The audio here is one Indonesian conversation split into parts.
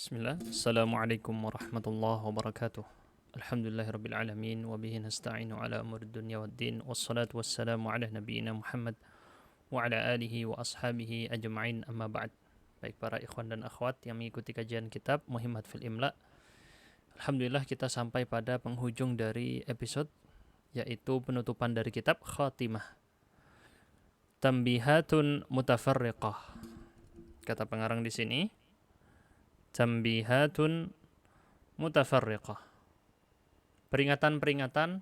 Bismillah. Assalamualaikum warahmatullahi wabarakatuh. Alhamdulillahirabbil alamin wa bihi nasta'inu ala umuri dunya waddin wassalatu wassalamu ala nabiyyina Muhammad wa ala alihi wa ashabihi ajma'in amma ba'd. Baik para ikhwan dan akhwat yang mengikuti kajian kitab Muhimmat fil Imla. Alhamdulillah kita sampai pada penghujung dari episode yaitu penutupan dari kitab Khatimah. Tambihatun mutafarriqah. Kata pengarang di sini Tambihatun mutafarriqah. Peringatan-peringatan,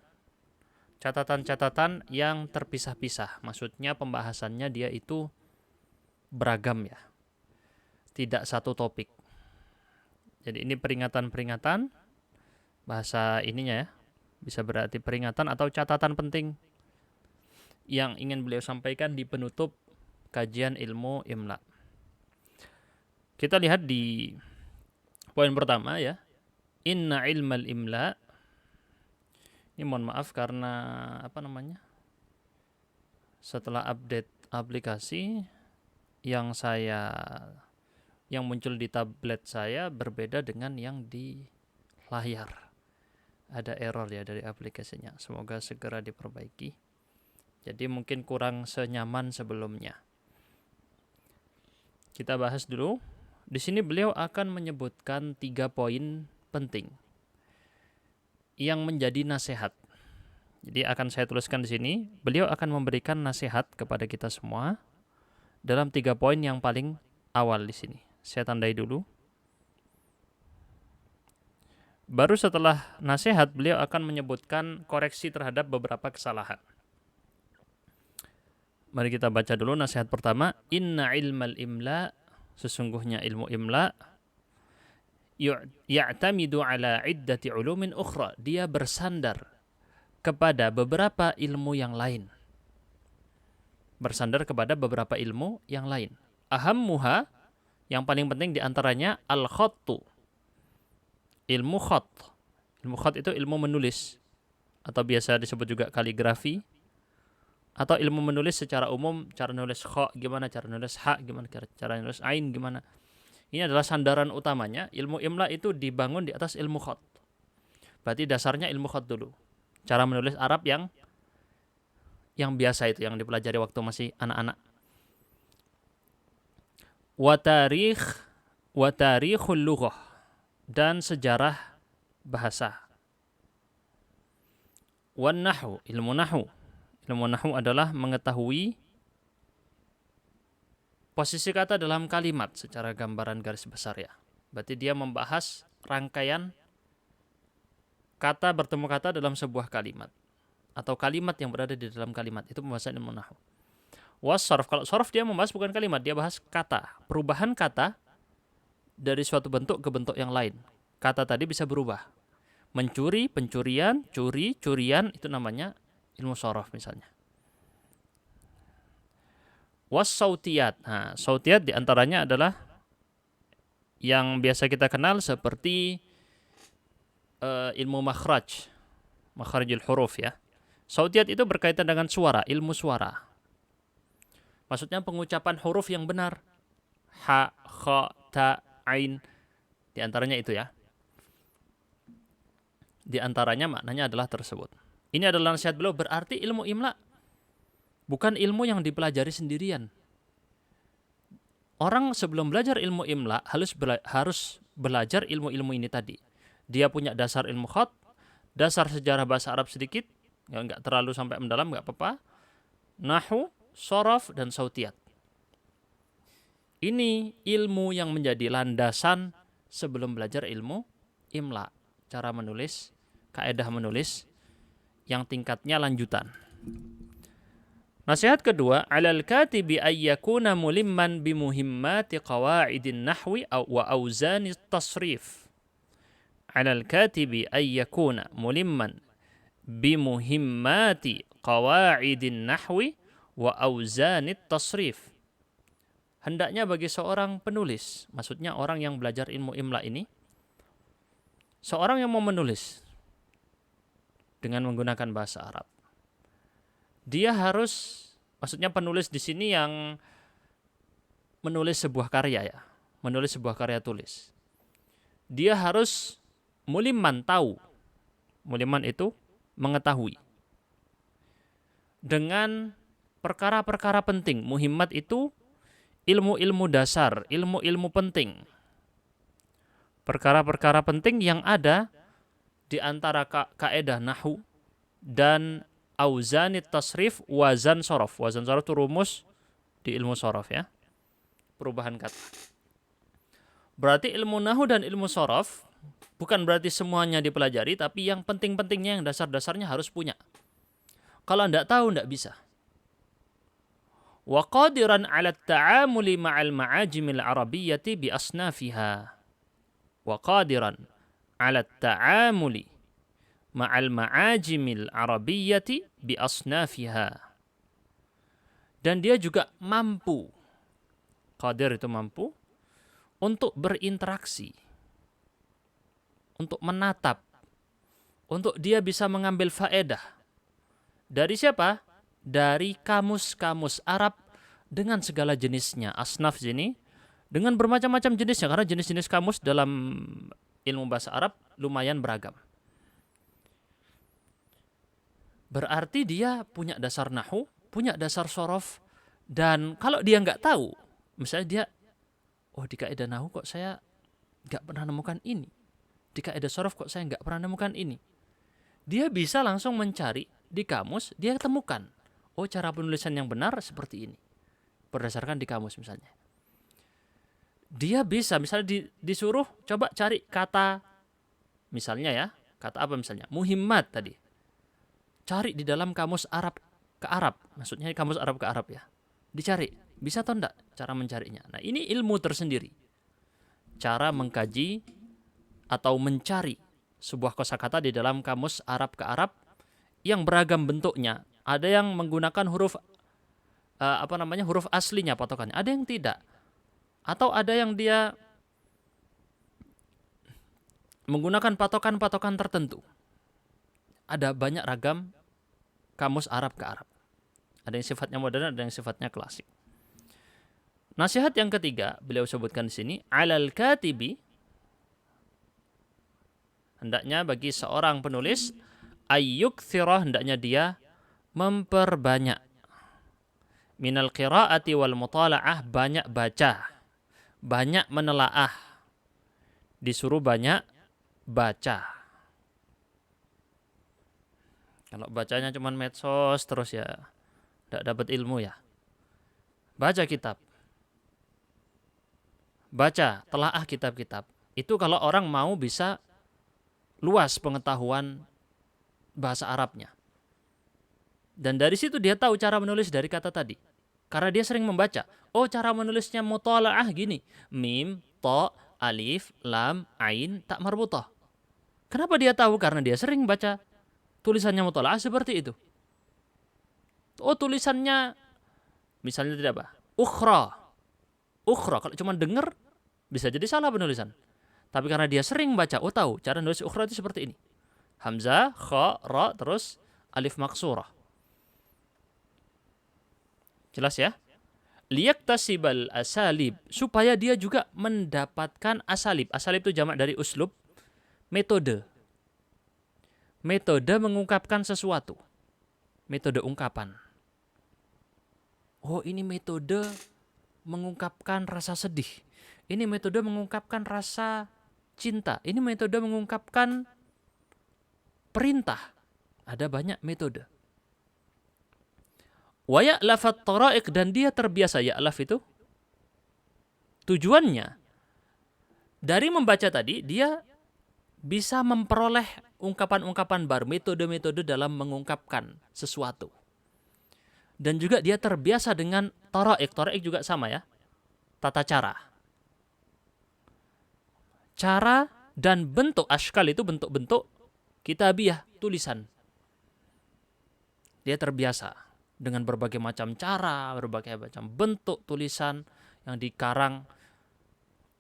catatan-catatan yang terpisah-pisah. Maksudnya pembahasannya dia itu beragam ya. Tidak satu topik. Jadi ini peringatan-peringatan, bahasa ininya ya, bisa berarti peringatan atau catatan penting yang ingin beliau sampaikan di penutup kajian ilmu imla. Kita lihat di poin pertama ya. Inna ilmal imla. Ini mohon maaf karena setelah update aplikasi yang muncul di tablet saya berbeda dengan yang di layar. Ada error ya dari aplikasinya. Semoga segera diperbaiki. Jadi mungkin kurang senyaman sebelumnya. Kita bahas dulu. Di sini beliau akan menyebutkan 3 poin penting yang menjadi nasihat. Jadi akan saya tuliskan di sini. Beliau akan memberikan nasihat kepada kita semua dalam 3 poin yang paling awal di sini. Saya tandai dulu. Baru setelah nasihat beliau akan menyebutkan koreksi terhadap beberapa kesalahan. Mari kita baca dulu nasihat pertama. Inna ilmal imla, sesungguhnya ilmu imla ya'tamidu ala iddati ulumin ukhra, dia bersandar kepada beberapa ilmu yang lain. Bersandar kepada beberapa ilmu yang lain. Ahammuha, yang paling penting diantaranya al-khattu, ilmu khat. Ilmu khat itu ilmu menulis atau biasa disebut juga kaligrafi, atau ilmu menulis secara umum, cara nulis kha gimana, cara nulis ha gimana, cara nulis ain gimana. Ini adalah sandaran utamanya. Ilmu imla itu dibangun di atas ilmu khat. Berarti dasarnya ilmu khat dulu. Cara menulis Arab yang biasa itu, yang dipelajari waktu masih anak-anak. Wa tarikhul lughah, dan sejarah bahasa. Wan nahwu, ilmu nahwu. Ilmu nahwu adalah mengetahui posisi kata dalam kalimat secara gambaran garis besar ya. Berarti dia membahas rangkaian kata bertemu kata dalam sebuah kalimat. Atau kalimat yang berada di dalam kalimat. Itu pembahasan ilmu nahwu. Wasarf, kalau sarf dia membahas bukan kalimat, dia bahas kata. Perubahan kata dari suatu bentuk ke bentuk yang lain. Kata tadi bisa berubah. Mencuri, pencurian, curi, curian, itu namanya ilmu sarf misalnya. Was-sautiyat. Nah, sautiyat diantaranya adalah yang biasa kita kenal seperti ilmu makhraj. Makharijul huruf ya. Sautiyat itu berkaitan dengan suara, ilmu suara. Maksudnya pengucapan huruf yang benar. Ha, kha, ta, ain. Diantaranya itu ya. Diantaranya maknanya adalah tersebut. Ini adalah nasihat beliau, berarti ilmu imla bukan ilmu yang dipelajari sendirian. Orang sebelum belajar ilmu imla harus belajar ilmu-ilmu ini tadi. Dia punya dasar ilmu khat, dasar sejarah bahasa Arab sedikit, nggak terlalu sampai mendalam, nggak apa-apa. Nahwu, sharaf, dan sautiyat. Ini ilmu yang menjadi landasan sebelum belajar ilmu imla. Cara menulis, kaedah menulis, yang tingkatnya lanjutan. Nasihat kedua, alal katibi ayyakuna mulimman bimuhimmati qawaidin nahwi wa auzani tasrif. Alal katibi ayyakuna mulimman bimuhimmati qawaidin nahwi wa auzani tasrif. Hendaknya bagi seorang penulis, maksudnya orang yang belajar ilmu imla ini, seorang yang mau menulis dengan menggunakan bahasa Arab, dia harus, maksudnya penulis di sini yang menulis sebuah karya ya, menulis sebuah karya tulis. dia harus muliman, tahu. Muliman itu mengetahui. Dengan perkara-perkara penting. Muhimmat itu ilmu-ilmu dasar, ilmu-ilmu penting. Perkara-perkara penting yang ada di antara kaidah nahwu dan auzanit tasrif, wazan sorof. Wazan sorof itu rumus di ilmu sorof ya. Perubahan kata. Berarti ilmu nahwu dan ilmu sorof bukan berarti semuanya dipelajari, tapi yang penting-pentingnya, yang dasar-dasarnya harus punya. Kalau tidak tahu, tidak bisa. Wa qadiran 'ala at-ta'amuli ma'al ma'ajimil arabiyyati bi asnafiha. Wa qadiran 'ala at-ta'amuli ma'al ma'ajimil arabiyyati bi asnafiha. Dan dia juga mampu, qadir itu mampu, untuk berinteraksi, untuk menatap, untuk dia bisa mengambil faedah. Dari siapa? Dari kamus-kamus Arab dengan segala jenisnya. Asnaf sini dengan bermacam-macam jenisnya, karena jenis-jenis kamus dalam ilmu bahasa Arab lumayan beragam. Berarti dia punya dasar nahwu, punya dasar sorof, dan kalau dia nggak tahu, misalnya dia, oh di kaidah nahwu kok saya nggak pernah nemukan ini, di kaidah sorof kok saya nggak pernah nemukan ini, dia bisa langsung mencari di kamus, dia temukan, oh cara penulisan yang benar seperti ini, berdasarkan di kamus misalnya. Dia bisa misalnya disuruh coba cari kata, misalnya ya, kata apa misalnya, muhimmat tadi, cari di dalam kamus Arab ke Arab, maksudnya kamus Arab ke Arab ya, dicari, bisa atau enggak cara mencarinya. Nah ini ilmu tersendiri, cara mengkaji atau mencari sebuah kosakata di dalam kamus Arab ke Arab yang beragam bentuknya. Ada yang menggunakan huruf huruf aslinya patokannya, ada yang tidak, atau ada yang dia menggunakan patokan-patokan tertentu. Ada banyak ragam kamus Arab ke Arab. Ada yang sifatnya modern, ada yang sifatnya klasik. Nasihat yang ketiga, beliau sebutkan di sini, alal katibi, hendaknya bagi seorang penulis, ayyukthira, hendaknya dia memperbanyak, minal qiraati wal mutala'ah, banyak baca, banyak menelaah, disuruh banyak baca. Kalau bacanya cuma medsos terus ya tidak dapat ilmu ya. Baca kitab, baca, telaah kitab-kitab. Itu kalau orang mau bisa luas pengetahuan bahasa Arabnya. Dan dari situ dia tahu cara menulis dari kata tadi. Karena dia sering membaca. Oh, cara menulisnya mutala'ah gini. Mim, to, alif, lam, ain, tak marbutah. Kenapa dia tahu? Karena dia sering baca tulisannya mutala'ah seperti itu. Oh, tulisannya misalnya tidak apa? Ukhra. Ukhra, kalau cuma dengar bisa jadi salah penulisan. Tapi karena dia sering baca, oh tahu cara nulis ukhra itu seperti ini. Hamzah, kha, ra, terus alif maksurah. Jelas ya? Liyaktasibal asalib, supaya dia juga mendapatkan asalib. Asalib itu jamak dari uslub, metode. Metode mengungkapkan sesuatu. Metode ungkapan. Oh, ini metode mengungkapkan rasa sedih. Ini metode mengungkapkan rasa cinta. Ini metode mengungkapkan perintah. Ada banyak metode. Wa ya'lafat tara'iq, dan dia terbiasa. Ya'laf itu tujuannya dari membaca tadi dia bisa memperoleh ungkapan-ungkapan baru, metode-metode dalam mengungkapkan sesuatu. Dan juga dia terbiasa dengan tara'iq. Tara'iq juga sama ya, tata cara. Cara dan bentuk, ashkal itu bentuk-bentuk kitabiyah, tulisan. Dia terbiasa dengan berbagai macam cara, berbagai macam bentuk tulisan yang dikarang.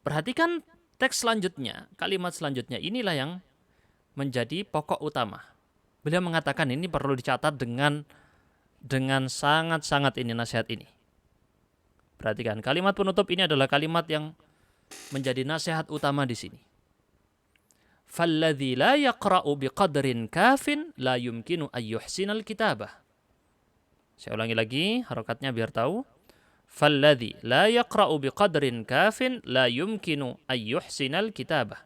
Perhatikan teks selanjutnya, kalimat selanjutnya, inilah yang menjadi pokok utama. Beliau mengatakan ini perlu dicatat dengan sangat-sangat ini nasihat ini. Perhatikan, kalimat penutup ini adalah kalimat yang menjadi nasihat utama di sini. Falladzi la yaqra'u biqadrin kafin la yumkinu ayyuhsinal kitabah. Saya ulangi lagi harokatnya biar tahu. Falladzi la yaqra'u biqadrin kafin la yumkinu ayyuhsinal kitabah.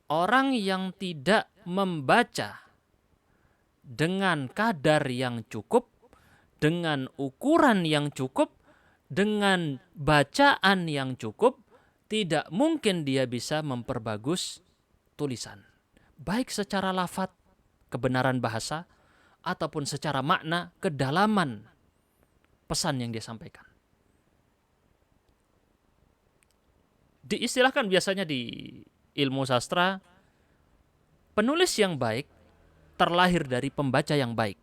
Orang yang tidak membaca dengan kadar yang cukup, dengan ukuran yang cukup, dengan bacaan yang cukup, tidak mungkin dia bisa memperbagus tulisan. Baik secara lafadz, kebenaran bahasa, ataupun secara makna, kedalaman pesan yang dia sampaikan. Diistilahkan biasanya di ilmu sastra, penulis yang baik terlahir dari pembaca yang baik.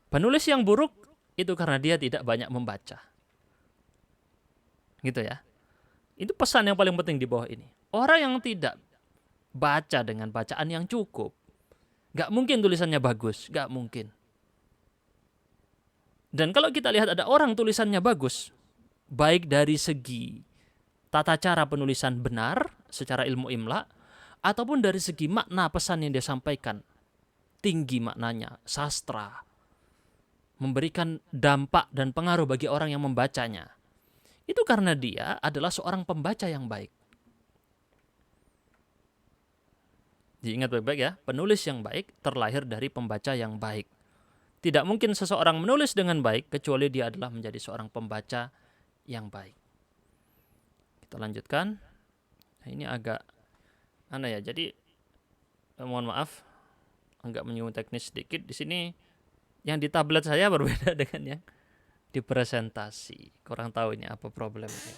Penulis yang buruk itu karena dia tidak banyak membaca. Gitu ya. Itu pesan yang paling penting di bawah ini. Orang yang tidak baca dengan bacaan yang cukup, gak mungkin tulisannya bagus, gak mungkin. Dan kalau kita lihat ada orang tulisannya bagus, baik dari segi tata cara penulisan benar secara ilmu imla, ataupun dari segi makna pesan yang dia sampaikan, tinggi maknanya, sastra, memberikan dampak dan pengaruh bagi orang yang membacanya. Itu karena dia adalah seorang pembaca yang baik. Diingat baik-baik ya, penulis yang baik terlahir dari pembaca yang baik. Tidak mungkin seseorang menulis dengan baik kecuali dia adalah menjadi seorang pembaca yang baik. Kita lanjutkan. Nah, ini agak aneh ya. Jadi mohon maaf, agak menyinggung teknis sedikit. Di sini yang di tablet saya berbeda dengan yang di presentasi. Kurang tahu ini apa problemnya.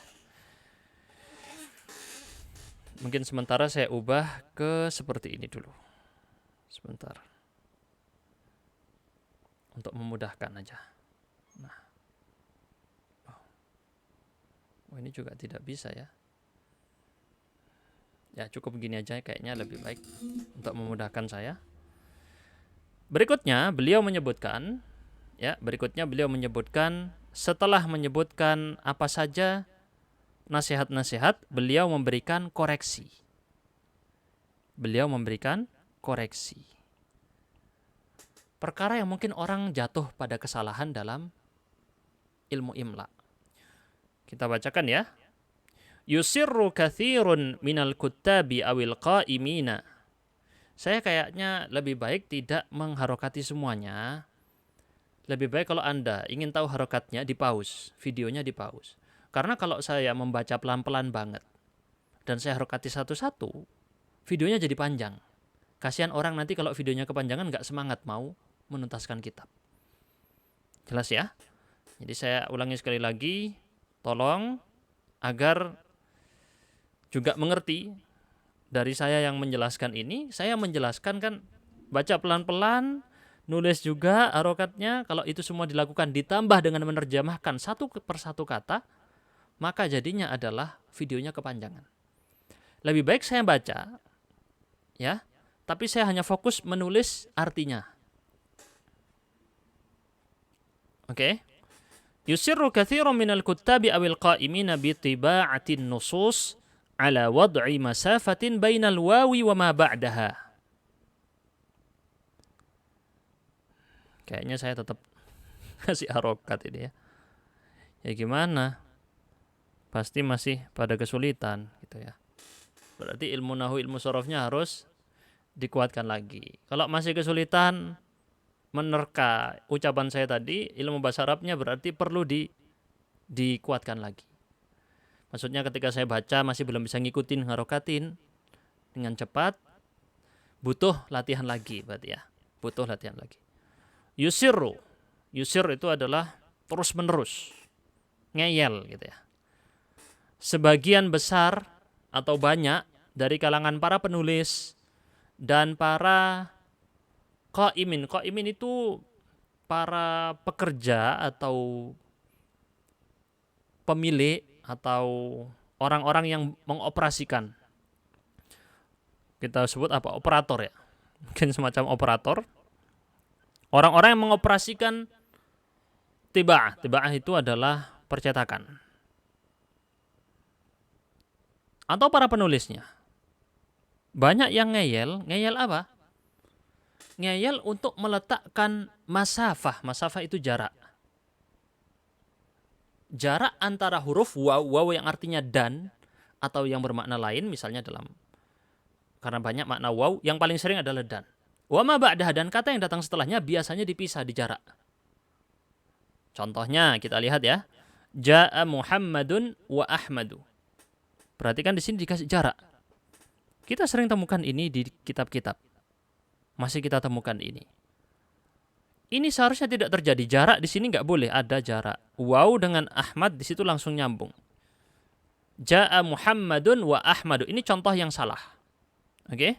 Mungkin sementara saya ubah ke seperti ini dulu. Sebentar. Untuk memudahkan aja. Nah. Oh, ini juga tidak bisa ya. Ya cukup begini aja kayaknya lebih baik untuk memudahkan saya. Berikutnya beliau menyebutkan setelah menyebutkan apa saja nasihat-nasihat, beliau memberikan koreksi. Perkara yang mungkin orang jatuh pada kesalahan dalam ilmu imla. Kita bacakan ya. Yusirru katsirun minal kuttabi awil qa'imina. Saya kayaknya lebih baik tidak mengharokati semuanya. Lebih baik kalau Anda ingin tahu harokatnya, di-pause, videonya di-pause. Karena kalau saya membaca pelan-pelan banget, dan saya harokati satu-satu, videonya jadi panjang. Kasihan orang nanti kalau videonya kepanjangan nggak semangat mau menuntaskan kitab. Jelas ya? Jadi saya ulangi sekali lagi, tolong agar juga mengerti dari saya yang menjelaskan ini, saya menjelaskan kan baca pelan-pelan, nulis juga harokatnya, kalau itu semua dilakukan ditambah dengan menerjemahkan satu persatu kata, maka jadinya adalah videonya kepanjangan. Lebih baik saya baca, ya, tapi saya hanya fokus menulis artinya. Oke. Yusirru katsirun minal kuttabi awil qa'imina bi tiba'atin nusus ala wad'i masafatin bainal wawi wa ma ba'daha. Kayaknya saya tetap kasih harokat ini ya. Ya gimana? Pasti masih pada kesulitan gitu ya. Berarti ilmu nahwu, ilmu sorofnya harus dikuatkan lagi. Kalau masih kesulitan menerka ucapan saya tadi, ilmu bahasa Arabnya berarti perlu dikuatkan lagi. Maksudnya ketika saya baca masih belum bisa ngikutin, harokatin dengan cepat, butuh latihan lagi berarti ya. Butuh latihan lagi. Yusirru. Yusir itu adalah terus menerus. Ngeyel gitu ya. Sebagian besar atau banyak dari kalangan para penulis dan para qaimin. Qaimin itu para pekerja atau pemilik atau orang-orang yang mengoperasikan. Kita sebut apa? Operator ya. Mungkin semacam operator. Orang-orang yang mengoperasikan tiba'ah. Tiba'ah itu adalah percetakan. atau para penulisnya. Banyak yang ngeyel. Ngeyel apa? Ngeyel untuk meletakkan masafah. Masafah itu jarak. Jarak antara huruf waw, waw yang artinya dan, atau yang bermakna lain, misalnya karena banyak makna waw, yang paling sering adalah dan. Wa ma ba'daha, dan kata yang datang setelahnya biasanya dipisah di jarak. Contohnya kita lihat ya. Ja'a Muhammadun wa Ahmadu. Perhatikan di sini dikasih jarak. Kita sering temukan ini di kitab-kitab. Masih kita temukan ini. Ini seharusnya tidak terjadi. Jarak di sini nggak boleh ada jarak. Waw dengan Ahmad di situ langsung nyambung. Ja'a Muhammadun wa Ahmadu. Ini contoh yang salah. Oke?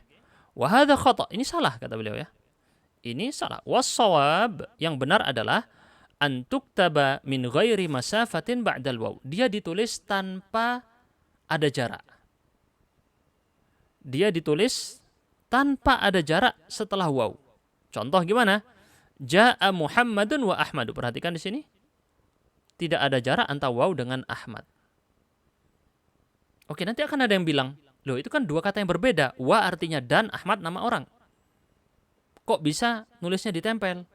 Wa hadza khata'. Ini salah kata beliau ya. Ini salah. Was-shawab, yang benar adalah antuktaba min ghairi masafatin ba'dal waw. Dia ditulis tanpa ada jarak. Dia ditulis tanpa ada jarak setelah waw. Contoh gimana? Ja'a Muhammadun wa Ahmadu. Perhatikan di sini. Tidak ada jarak antara waw dengan Ahmad. Oke, nanti akan ada yang bilang, loh itu kan dua kata yang berbeda. Wa artinya dan, Ahmad nama orang. Kok bisa nulisnya ditempel?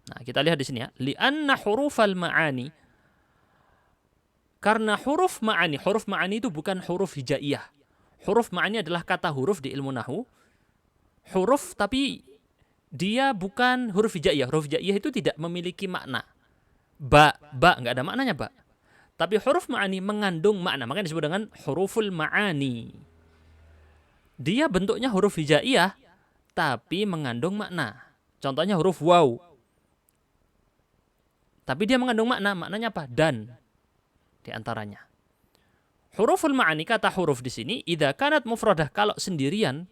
Nah, kita lihat di sini ya. Li'anna hurufal ma'ani. Karena huruf ma'ani itu bukan huruf hijaiyah. Huruf ma'ani adalah kata huruf di ilmu nahu. Huruf tapi dia bukan huruf hijaiyah. Huruf hijaiyah itu tidak memiliki makna. Ba enggak ada maknanya ba. Tapi huruf ma'ani mengandung makna. Makanya disebut dengan huruful ma'ani. Dia bentuknya huruf hijaiyah tapi mengandung makna. Contohnya huruf waw. Tapi dia mengandung makna. Maknanya apa? Dan. Di antaranya. Huruful ma'ani, kata huruf di sini, idza kanat mufradah, kalau sendirian.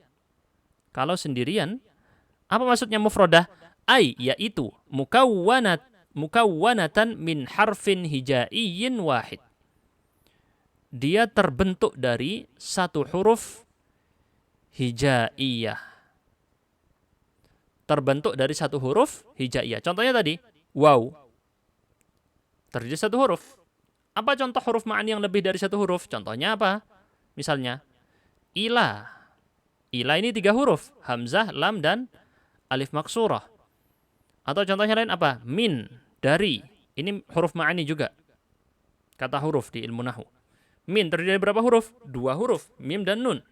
Apa maksudnya mufradah? Ai, yaitu mukawwanatan min harfin hijaiyin wahid. Dia terbentuk dari satu huruf hijaiyah. Contohnya tadi, waw. Terdiri satu huruf. Apa contoh huruf ma'ani yang lebih dari satu huruf? Contohnya apa? Misalnya, ila. Ila ini 3 huruf. Hamzah, lam, dan alif maksurah. Atau contohnya lain apa? Min, dari. Ini huruf ma'ani juga. Kata huruf di ilmu nahu. Min terdiri dari berapa huruf? 2 huruf. Mim dan nun.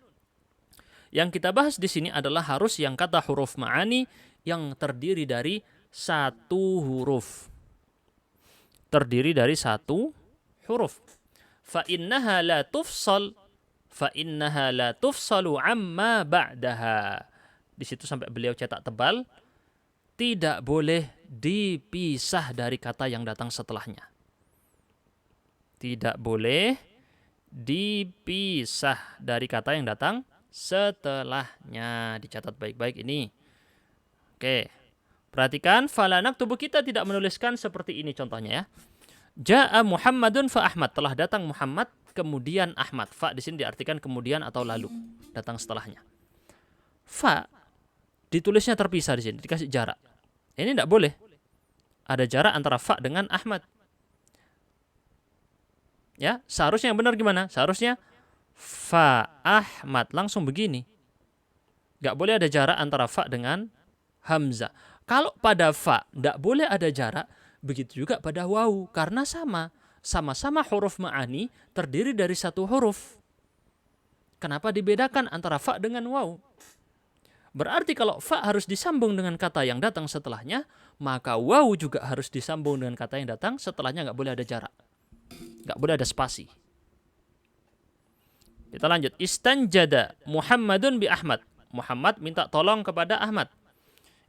Yang kita bahas di sini adalah harus yang kata huruf ma'ani yang terdiri dari 1 huruf. Terdiri dari 1 huruf. Fa innaha la tufsalu amma ba'daha. Di situ sampai beliau cetak tebal, tidak boleh dipisah dari kata yang datang setelahnya. Tidak boleh dipisah dari kata yang datang setelahnya. Dicatat baik-baik ini. Oke. Perhatikan, falanak tubuh kita tidak menuliskan seperti ini contohnya ya. Ja'a Muhammadun fa Ahmad. Telah datang Muhammad, kemudian Ahmad. Fa di sini diartikan kemudian atau lalu. Datang setelahnya. Fa ditulisnya terpisah di sini. Dikasih jarak. Ini tidak boleh. Ada jarak antara fa dengan Ahmad. Ya, seharusnya yang benar gimana? Seharusnya fa Ahmad. Langsung begini. Nggak boleh ada jarak antara fa dengan hamzah. Kalau pada fa tidak boleh ada jarak, begitu juga pada waw, karena sama-sama huruf ma'ani terdiri dari 1 huruf. Kenapa dibedakan antara fa dengan waw? Berarti kalau fa harus disambung dengan kata yang datang setelahnya, maka waw juga harus disambung dengan kata yang datang setelahnya, nggak boleh ada jarak. Nggak boleh ada spasi. Kita lanjut. Istanjada Muhammadun bi Ahmad. Muhammad minta tolong kepada Ahmad.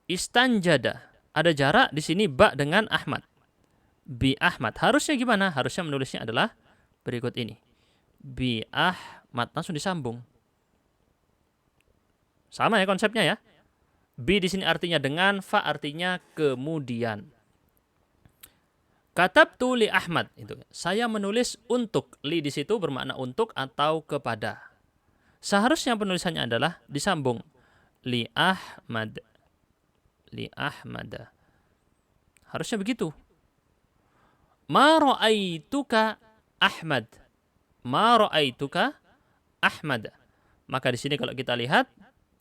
Istanjada. Ada jarak di sini ba dengan Ahmad. Bi Ahmad. Harusnya gimana? Harusnya menulisnya adalah berikut ini. Bi Ahmad. Langsung disambung. Sama ya konsepnya ya. Bi di sini artinya dengan, fa artinya kemudian. Katabtu li Ahmad. Itu. Saya menulis untuk. Li di situ bermakna untuk atau kepada. Seharusnya penulisannya adalah disambung. Li Ahmad. Li Ahmad. Harusnya begitu. Ma ra'aituka Ahmad. Ma ra'aituka Ahmad. Maka di sini kalau kita lihat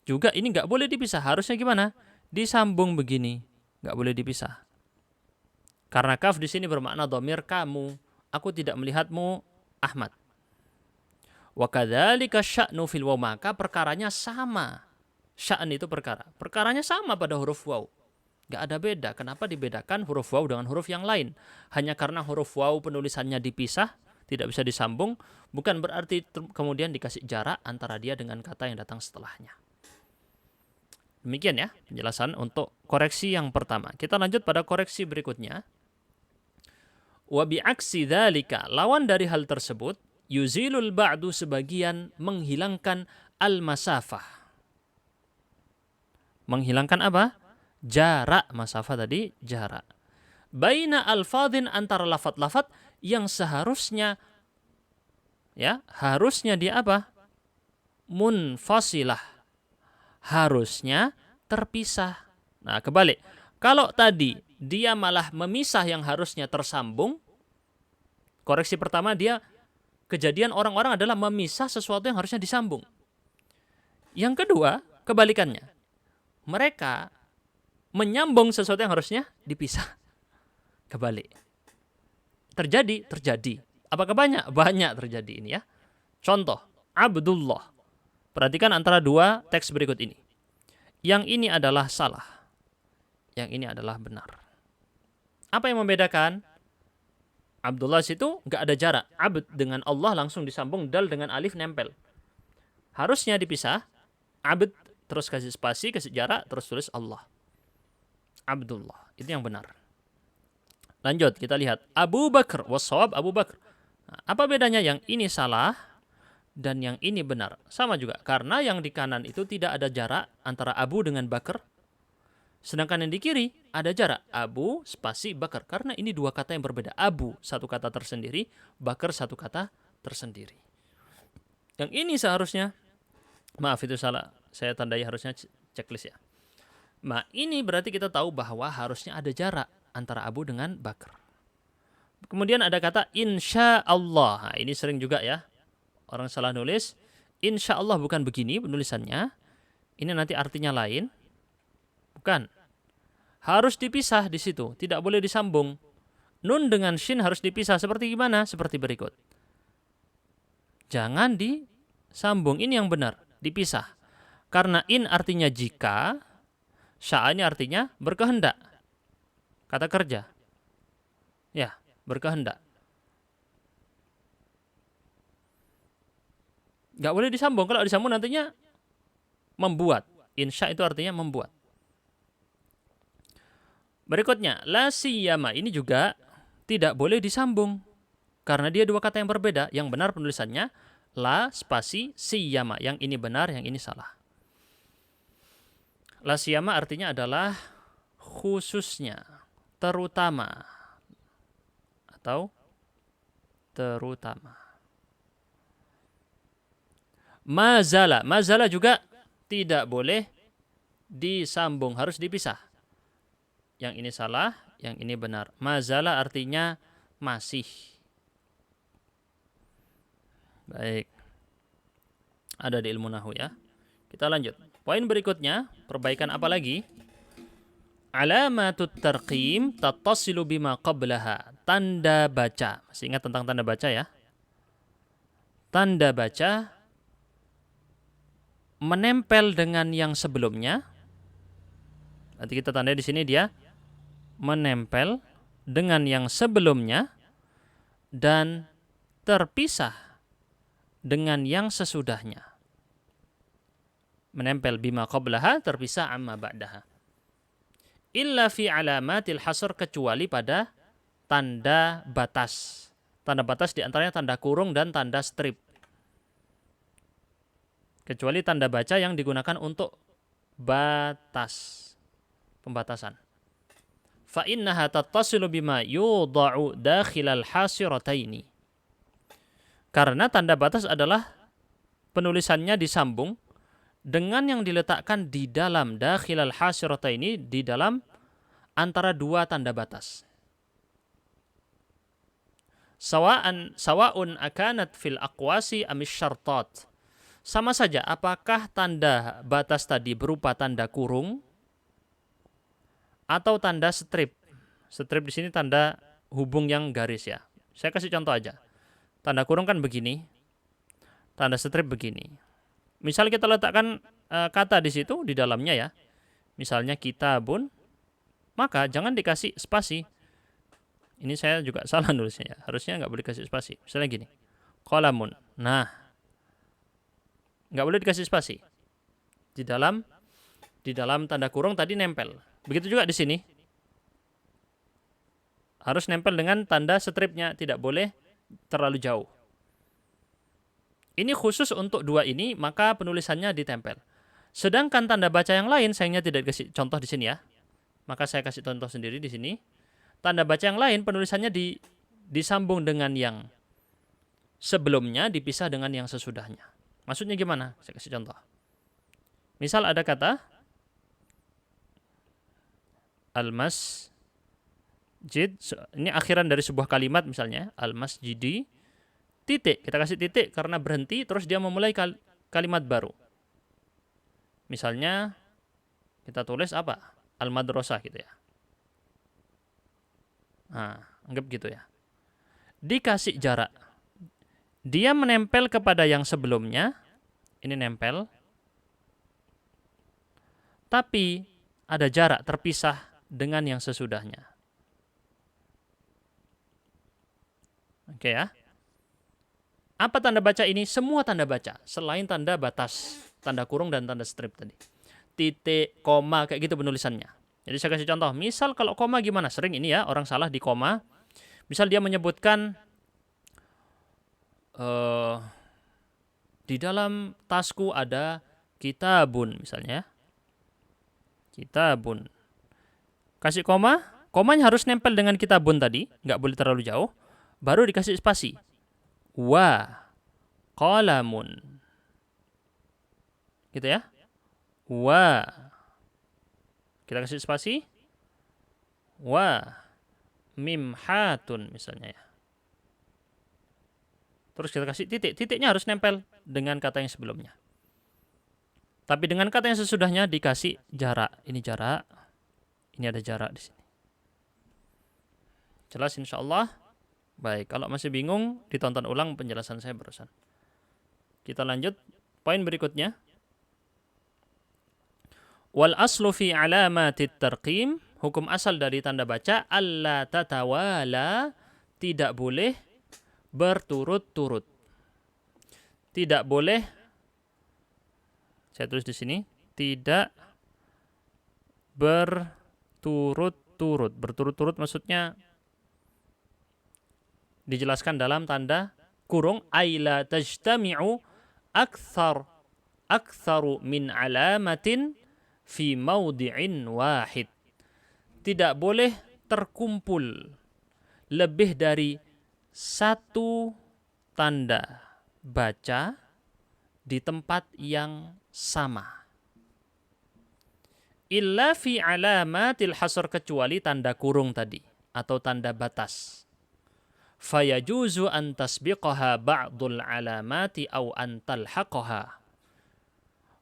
juga ini nggak boleh dipisah. Harusnya gimana? Disambung begini, nggak boleh dipisah. Karena kaf di sini bermakna dhamir kamu. Aku tidak melihatmu Ahmad. Wa kadzalika sya'nu fil waw, maka perkaranya sama. Sya'n itu perkara. Perkaranya sama pada huruf waw. Gak ada beda. Kenapa dibedakan huruf waw dengan huruf yang lain? Hanya karena huruf waw penulisannya dipisah, tidak bisa disambung, bukan berarti kemudian dikasih jarak antara dia dengan kata yang datang setelahnya. Demikian ya penjelasan untuk koreksi yang pertama. Kita lanjut pada koreksi berikutnya. Wa bi'aksi dzalika, lawan dari hal tersebut, yuzilul ba'du, sebagian menghilangkan al-masafah. Menghilangkan apa? Jarak. Masafah tadi jarak. Baina alfadhin, antara lafat-lafat yang seharusnya ya, harusnya dia apa? Munfasilah. Harusnya terpisah. Nah, kebalik. Kalau tadi dia malah memisah yang harusnya tersambung, koreksi pertama dia kejadian orang-orang adalah memisah sesuatu yang harusnya disambung. Yang kedua, kebalikannya. Mereka menyambung sesuatu yang harusnya dipisah. Kebalik. Terjadi. Apakah banyak? Banyak terjadi ini ya. Contoh, Abdullah. Perhatikan antara dua teks berikut ini. Yang ini adalah salah. Yang ini adalah benar. Apa yang membedakan? Abdullah situ nggak ada jarak. Abd dengan Allah langsung disambung, dal dengan alif nempel. Harusnya dipisah. Abd terus kasih spasi, kasih jarak, terus tulis Allah. Abdullah. Itu yang benar. Lanjut, kita lihat. Abu Bakar. Wassawab Abu Bakar. Nah, apa bedanya? Yang ini salah dan yang ini benar. Sama juga. Karena yang di kanan itu tidak ada jarak antara Abu dengan Bakar. Sedangkan yang di kiri ada jarak. Abu spasi Bakar. Karena ini dua kata yang berbeda. Abu satu kata tersendiri. Bakar satu kata tersendiri. Yang ini seharusnya. Maaf itu salah. Saya tandai harusnya checklist ya. Nah ini berarti kita tahu bahwa harusnya ada jarak antara Abu dengan Bakar. Kemudian ada kata insya Allah. Nah, ini sering juga ya. Orang salah nulis. Insya Allah bukan begini penulisannya. Ini nanti artinya lain. Bukan. Harus dipisah di situ. Tidak boleh disambung. Nun dengan shin harus dipisah. Seperti gimana? Seperti berikut. Jangan disambung. Ini yang benar. Dipisah. Karena in artinya jika. Sya'a ini artinya berkehendak. Kata kerja. Ya, berkehendak. Gak boleh disambung. Kalau disambung nantinya membuat. Insya itu artinya membuat. Berikutnya, la siyama. Ini juga tidak boleh disambung. Karena dia dua kata yang berbeda. Yang benar penulisannya la spasi siyama. Yang ini benar, yang ini salah. La siyama artinya adalah khususnya, terutama. Atau terutama. Mazala. Mazala juga tidak boleh disambung. Harus dipisah. Yang ini salah, yang ini benar. Mazala artinya masih. Baik. Ada di ilmu nahwu ya. Kita lanjut. Poin berikutnya, perbaikan apa lagi? Alamatut tarqim tattasilu bima qablaha. Tanda baca. Masih ingat tentang tanda baca ya? Tanda baca menempel dengan yang sebelumnya. Nanti kita tandai di sini dia menempel dengan yang sebelumnya dan terpisah dengan yang sesudahnya. Menempel bima qablaha, terpisah amma ba'daha. Illa fi alamatil hasr, kecuali pada tanda batas. Tanda batas diantaranya tanda kurung dan tanda strip. Kecuali tanda baca yang digunakan untuk batas. Pembatasan. Fa innaha tattasilu bima yudha'u dakhilal hasirataini. Karena tanda batas adalah penulisannya disambung dengan yang diletakkan di dalam dakhilal hasirataini, di dalam antara dua tanda batas. Sawa'un akanat fil aqwasi amis syartat. Sama saja, apakah tanda batas tadi berupa tanda kurung atau tanda strip? Strip di sini tanda hubung yang garis ya. Saya kasih contoh aja. Tanda kurung kan begini, tanda strip begini. Misal kita letakkan kata di situ di dalamnya ya. Misalnya kitabun, maka jangan dikasih spasi. Ini saya juga salah nulisnya ya. Harusnya nggak boleh dikasih spasi. Misalnya gini, qalamun. Nah, nggak boleh dikasih spasi. Di dalam tanda kurung tadi nempel. Begitu juga di sini. Harus nempel dengan tanda stripnya, tidak boleh terlalu jauh. Ini khusus untuk dua ini, maka penulisannya ditempel. Sedangkan tanda baca yang lain, sayangnya tidak dikasih contoh di sini ya. Maka saya kasih contoh sendiri di sini. Tanda baca yang lain penulisannya disambung dengan yang sebelumnya, dipisah dengan yang sesudahnya. Maksudnya gimana? Saya kasih contoh. Misal ada kata al-masjid, ini akhiran dari sebuah kalimat misalnya, al-masjidi, titik, kita kasih titik karena berhenti, terus dia memulai kalimat baru. Misalnya kita tulis apa? Al-madrasah gitu ya. Nah, anggap gitu ya. Dikasih jarak. Dia menempel kepada yang sebelumnya, ini nempel, tapi ada jarak terpisah dengan yang sesudahnya. Oke ya. Apa tanda baca ini? Semua tanda baca, selain tanda batas, tanda kurung dan tanda strip tadi. Titik, koma, kayak gitu penulisannya. Jadi saya kasih contoh. Misal kalau koma gimana? Sering ini ya, orang salah di koma. Misal dia menyebutkan di dalam tasku ada kitabun misalnya. Kitabun. Kasih koma, komanya harus nempel dengan kitabun tadi, nggak boleh terlalu jauh. Baru dikasih spasi. Wa qalamun. Gitu ya. Wa. Kita kasih spasi. Wa mimhatun misalnya ya. Terus kita kasih titik. Titiknya harus nempel dengan kata yang sebelumnya. Tapi dengan kata yang sesudahnya dikasih jarak. Ini jarak. Ini ada jarak di sini. Jelas insyaallah? Baik, kalau masih bingung ditonton ulang penjelasan saya barusan. Kita lanjut poin berikutnya. Wal aslu fi alamatit tarqim, hukum asal dari tanda baca alla tatawala, tidak boleh berturut-turut. Tidak boleh, saya tulis di sini, tidak berturut-turut. Berturut-turut maksudnya dijelaskan dalam tanda kurung aila tajtami'u aktsaru min alamatin fi mawdi'in wahid. Tidak boleh terkumpul lebih dari satu tanda baca di tempat yang sama. Illa fi alamatil hasr, kecuali tanda kurung tadi atau tanda batas. Fayajuzu an tasbiqaha ba'dul alamati aw an talhaqaha.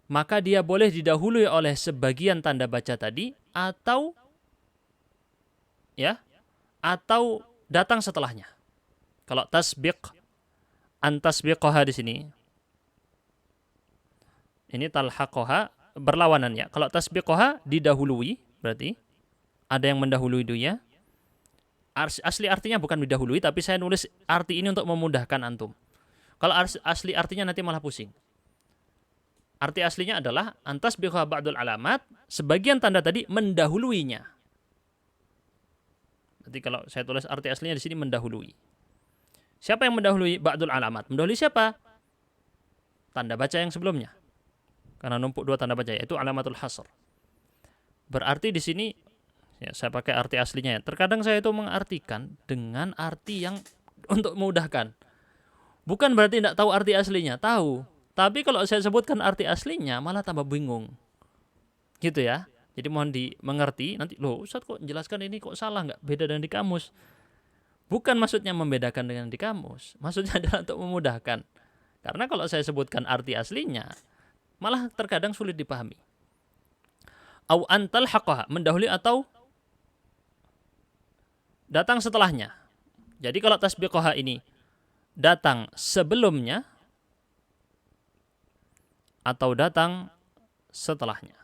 Maka dia boleh didahului oleh sebagian tanda baca tadi atau datang setelahnya. Kalau tasbiq, an tasbiqaha di sini. Ini talhaqaha berlawanan ya. Kalau tasbiqaha didahului, berarti ada yang mendahului dia. Asli artinya bukan didahului, tapi saya nulis arti ini untuk memudahkan antum. Kalau asli artinya nanti malah pusing. Arti aslinya adalah antas biha ba'dul alamat, sebagian tanda tadi mendahuluinya. Berarti kalau saya tulis arti aslinya di sini mendahului. Siapa yang mendahului ba'dul alamat? Mendahului siapa? Tanda baca yang sebelumnya. Karena numpuk dua tanda baca, yaitu alamatul hasr. Berarti di sini ya, saya pakai arti aslinya ya. Terkadang saya itu mengartikan dengan arti yang untuk memudahkan. Bukan berarti tidak tahu arti aslinya, tahu. Tapi kalau saya sebutkan arti aslinya malah tambah bingung. Gitu ya. Jadi mohon dimengerti. Nanti, loh Ustaz kok menjelaskan ini kok salah, nggak beda dengan di kamus. Bukan maksudnya membedakan dengan di kamus. Maksudnya adalah untuk memudahkan. Karena kalau saya sebutkan arti aslinya, malah terkadang sulit dipahami. Au antal haqaha, mendahului atau datang setelahnya. Jadi kalau tasbiqaha ini datang sebelumnya atau datang setelahnya.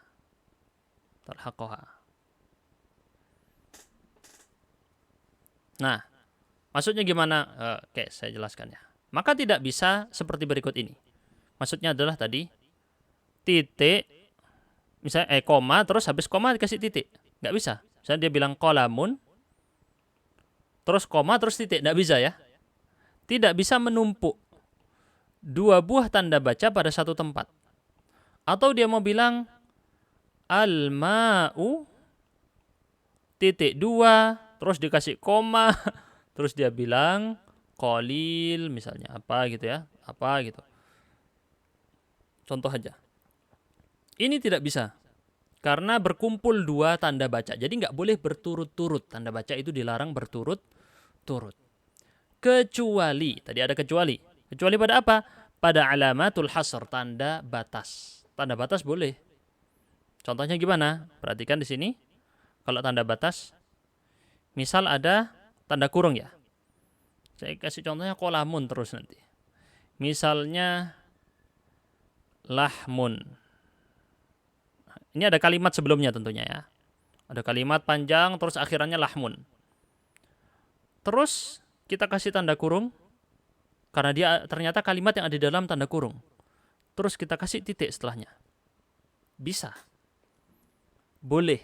Talhaqaha. Nah, maksudnya gimana? Oke, saya jelaskan ya. Maka tidak bisa seperti berikut ini. Maksudnya adalah tadi titik, misalnya koma, terus habis koma dikasih titik. Nggak bisa. Misalnya dia bilang qalamun, terus koma, terus titik. Nggak bisa ya. Tidak bisa menumpuk dua buah tanda baca pada satu tempat. Atau dia mau bilang al-ma'u titik dua, terus dikasih koma, terus dia bilang qalil misalnya apa gitu ya, apa gitu. Contoh aja. Ini tidak bisa. Karena berkumpul dua tanda baca. Jadi nggak boleh berturut-turut. Tanda baca itu dilarang berturut-turut. Kecuali, tadi ada kecuali. Kecuali pada apa? Pada alamatul hasr, tanda batas. Tanda batas boleh. Contohnya gimana? Perhatikan di sini. Kalau tanda batas, misal ada tanda kurung ya. Saya kasih contohnya qalamun terus nanti. Misalnya lahmun. Ini ada kalimat sebelumnya tentunya ya. Ada kalimat panjang terus akhirannya lahmun. Terus kita kasih tanda kurung karena dia ternyata kalimat yang ada di dalam tanda kurung. Terus kita kasih titik setelahnya. Bisa. Boleh.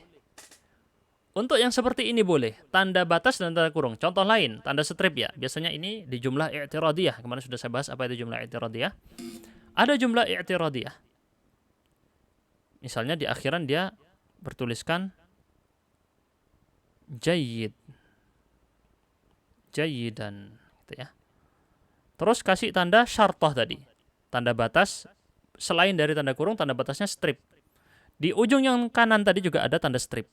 Untuk yang seperti ini boleh. Tanda batas dan tanda kurung. Contoh lain, tanda strip ya. Biasanya ini di jumlah i'tiradiyah. Kemarin sudah saya bahas apa itu jumlah i'tiradiyah. Ada jumlah i'tiradiyah. Misalnya di akhiran dia bertuliskan jayyid. Jayyidan. Gitu ya. Terus kasih tanda syartoh tadi. Tanda batas. Selain dari tanda kurung, tanda batasnya strip. Di ujung yang kanan tadi juga ada tanda strip.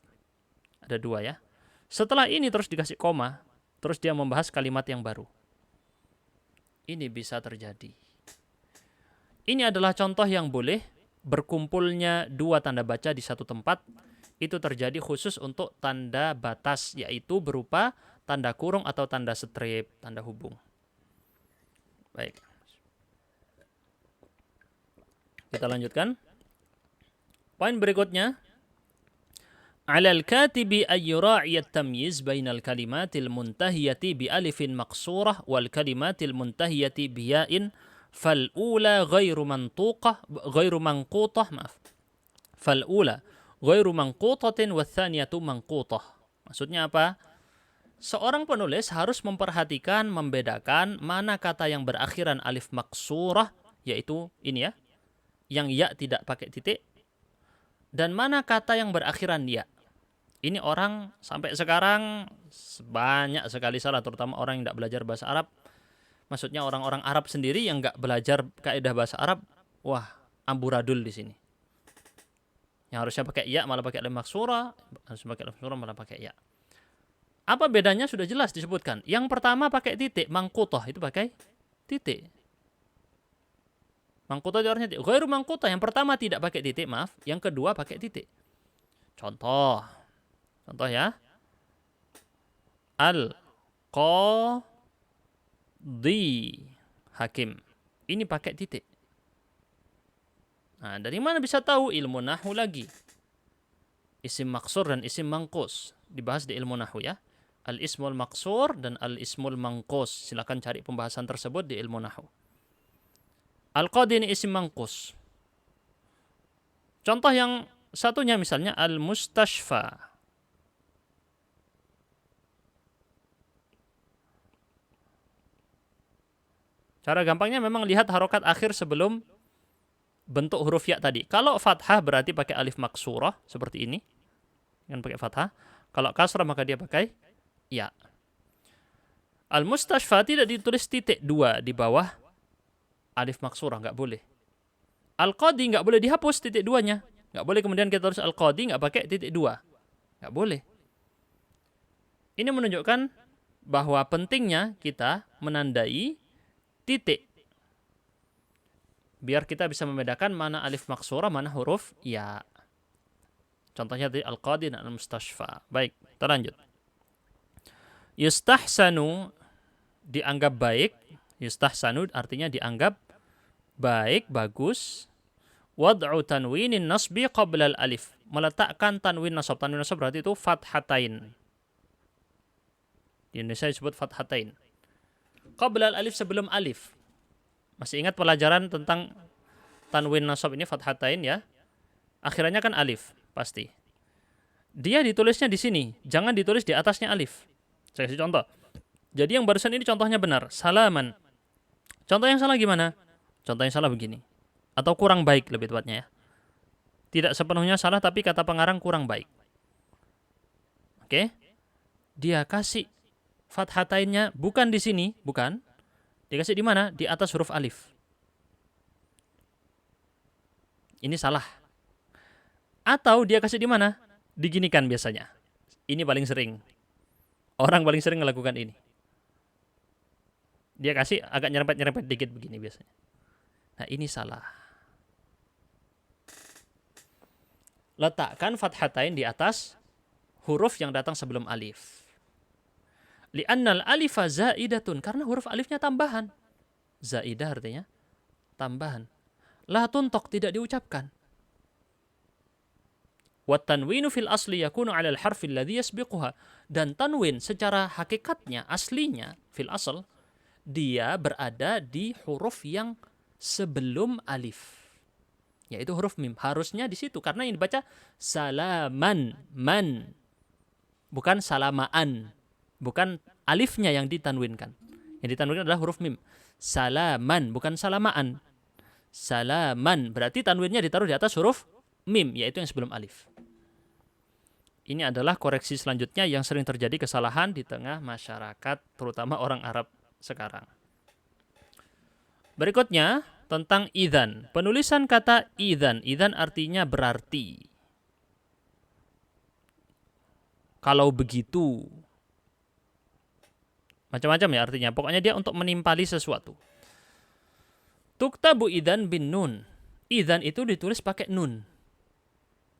Ada dua ya. Setelah ini terus dikasih koma. Terus dia membahas kalimat yang baru. Ini bisa terjadi. Ini adalah contoh yang boleh. Berkumpulnya dua tanda baca di satu tempat. Itu terjadi khusus untuk tanda batas. Yaitu berupa tanda kurung atau tanda strip. Tanda hubung. Baik. Kita lanjutkan. Poin berikutnya. على الكاتب أن يراعي التمييز بين الكلمات المنتهية بألف مقصورة والكلمات المنتهية بياء فالأولى غير منقوطة فالأولى غير منقوطة والثانية منقوطة. Maksudnya apa? Seorang penulis harus memperhatikan, membedakan mana kata yang berakhiran alif maksurah, yaitu ini ya, yang ya tidak pakai titik, dan mana kata yang berakhiran ya. Ini orang sampai sekarang banyak sekali salah, terutama orang yang tidak belajar bahasa Arab. Maksudnya orang-orang Arab sendiri yang nggak belajar kaidah bahasa Arab, wah amburadul di sini. Yang harusnya pakai ya malah pakai alif maksurah, harus pakai alif maksurah malah pakai ya. Apa bedanya sudah jelas disebutkan. Yang pertama pakai titik, mangkutoh itu pakai titik. Mangkutoh itu artinya titik. Ghairu mangkutoh yang pertama tidak pakai titik, maaf. Yang kedua pakai titik. Contoh ya. Al-Qadhi hakim. Ini pakai titik. Nah, dari mana bisa tahu? Ilmu nahwu lagi. Isim maksur dan isim mangkus. Dibahas di ilmu nahwu ya. Al-ismul maksur dan al-ismul mangkus. Silakan cari pembahasan tersebut di ilmu nahwu. Al-Qadhi ini isim mangkus. Contoh yang satunya misalnya al-mustashfa. Cara gampangnya memang lihat harokat akhir sebelum bentuk huruf ya tadi. Kalau fathah berarti pakai alif maksurah seperti ini. Kan pakai fathah. Kalau kasrah maka dia pakai ya. Al-mustashfa tidak ditulis titik dua di bawah alif maksurah, nggak boleh. Al-Qadhi nggak boleh dihapus titik duanya. Nggak boleh kemudian kita tulis Al-Qadhi nggak pakai titik dua. Nggak boleh. Ini menunjukkan bahwa pentingnya kita menandai titik biar kita bisa membedakan mana alif maksurah, mana huruf ya. Contohnya dari al-qadi dan al-mustashfa. Baik, kita lanjut. Yustahsanu dianggap baik. Yustahsanu artinya dianggap baik, bagus. Wad'u tanwinin nasbi qabla al-alif. Meletakkan tanwin nasab. Tanwin nasab berarti itu fathatain. Di Indonesia disebut fathatain. Qabla al-alif, sebelum alif. Masih ingat pelajaran tentang tanwin nasab ini fathatain ya? Akhirannya kan alif, pasti. Dia ditulisnya di sini, jangan ditulis di atasnya alif. Saya kasih contoh. Jadi yang barusan ini contohnya benar, salaman. Contoh yang salah gimana? Contoh yang salah begini. Atau kurang baik lebih tepatnya ya. Tidak sepenuhnya salah tapi kata pengarang kurang baik. Oke? Dia kasih fathatainnya bukan di sini, bukan. Dikasih di mana? Di atas huruf alif. Ini salah. Atau dia kasih di mana? Diginikan biasanya. Ini paling sering. Orang paling sering melakukan ini. Dia kasih agak nyerempet-nyerempet dikit begini biasanya. Nah, ini salah. Letakkan fathatain di atas huruf yang datang sebelum alif. Li'annal alifa zaidatun, karena huruf alifnya tambahan. Zaidah artinya tambahan. La tuntok, tidak diucapkan. Wa tanwinu fil asli yakunu 'ala al-harfi alladhi yasbiquha. Dan tanwin secara hakikatnya, aslinya fil asl, dia berada di huruf yang sebelum alif. Yaitu huruf mim. Harusnya di situ karena yang dibaca salaman, man. Bukan salamaan. Bukan alifnya yang ditanwinkan. Yang ditanwinkan adalah huruf mim. Salaman, bukan salamaan. Salaman, berarti tanwinnya ditaruh di atas huruf mim, yaitu yang sebelum alif. Ini adalah koreksi selanjutnya yang sering terjadi kesalahan di tengah masyarakat, terutama orang Arab sekarang. Berikutnya, tentang idzan. Penulisan kata idzan. Idzan artinya berarti. Kalau begitu. Macam-macam ya artinya. Pokoknya dia untuk menimpali sesuatu. Tuktabu idzan bin nun. Idzan itu ditulis pakai nun.